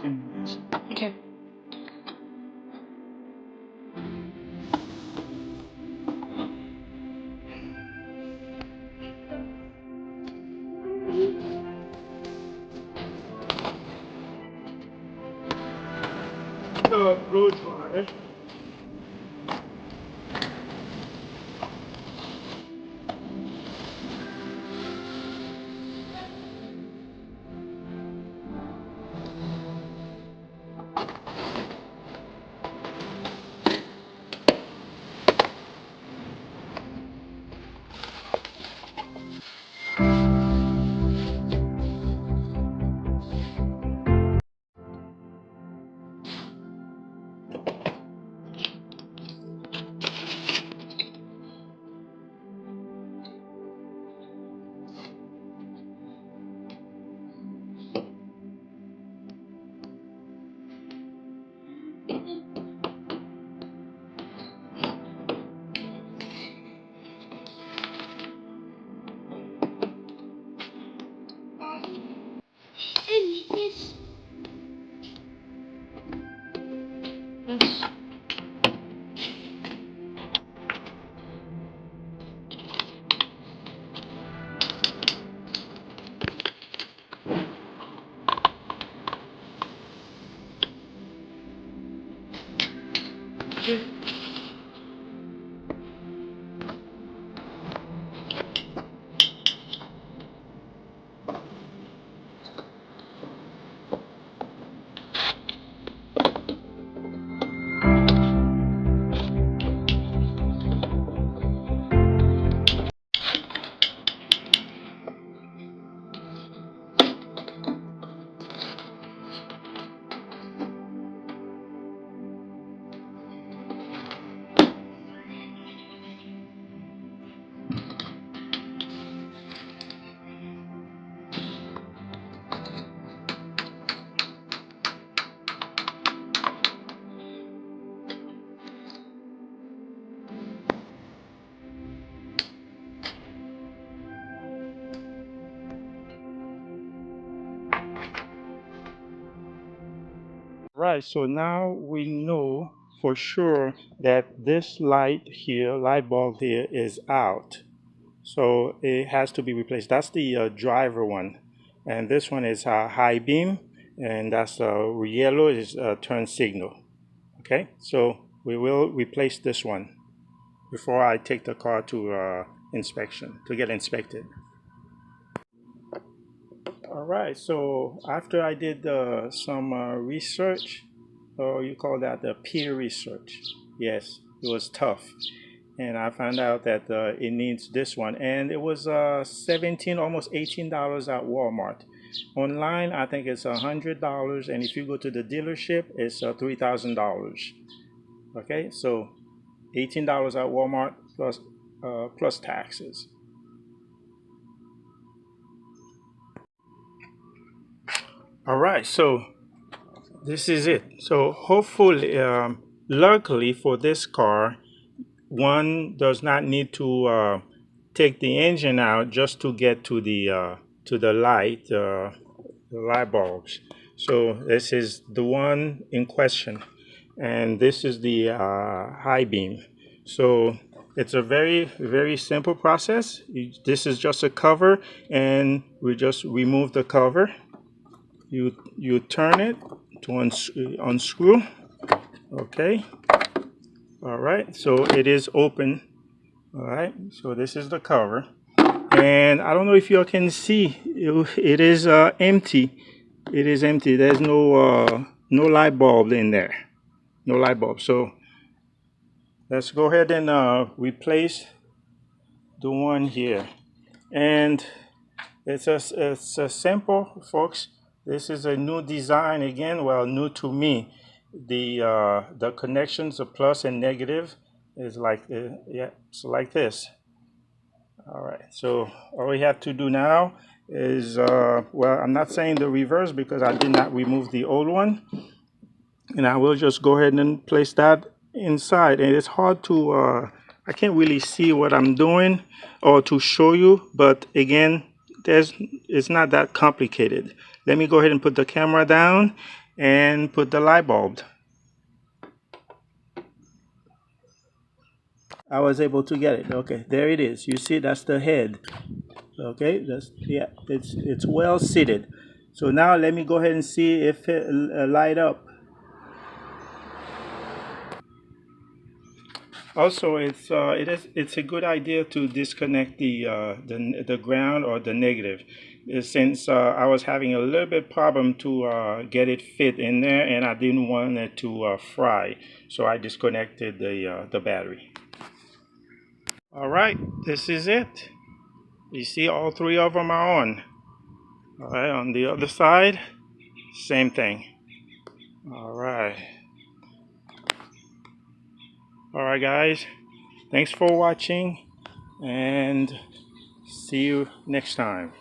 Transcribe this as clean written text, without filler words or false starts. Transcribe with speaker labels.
Speaker 1: Okay.
Speaker 2: Road fire.
Speaker 1: Yes. Yes.
Speaker 2: Right, so now we know for sure that this light here, light bulb here, is out. So it has to be replaced. That's the driver one. And this one is high beam, and that's yellow is turn signal. Okay, so we will replace this one before I take the car to inspection, to get inspected. All right, so after I did some research, or you call that the peer research, yes, it was tough. And I found out that it needs this one. And it was 17, almost $18 at Walmart. Online, I think it's $100. And if you go to the dealership, it's $3,000. Okay, so $18 at Walmart plus taxes. All right, so this is it. So hopefully, luckily for this car, one does not need to take the engine out just to get to the light bulbs. So this is the one in question, and this is the high beam. So it's a very simple process. This is just a cover, and we just remove the cover. You turn it to unscrew. Okay. All right. So it is open. All right. So this is the cover, and I don't know if you can see. It is empty. It is empty. There's no light bulb in there. No light bulb. So let's go ahead and replace the one here. And it's a simple, folks. This is a new design again. Well, new to me. The connections, the plus and negative, is like yeah, it's like this. All right. So all we have to do now is well, I'm not saying the reverse because I did not remove the old one, and I will just go ahead and place that inside. And it's hard to I can't really see what I'm doing or to show you, but again, it's not that complicated. Let me go ahead and put the camera down, and put the light bulb. I was able to get it. Okay, there it is. You see, that's the head. Okay, that's, yeah, it's well seated. So now let me go ahead and see if it light up. Also, it's a good idea to disconnect the ground or the negative, since I was having a little bit problem to get it fit in there, and I didn't want it to fry, so I disconnected the battery. All right, this is it. You see, all three of them are on. All right, on the other side, same thing. All right. All right, guys. Thanks for watching, and see you next time.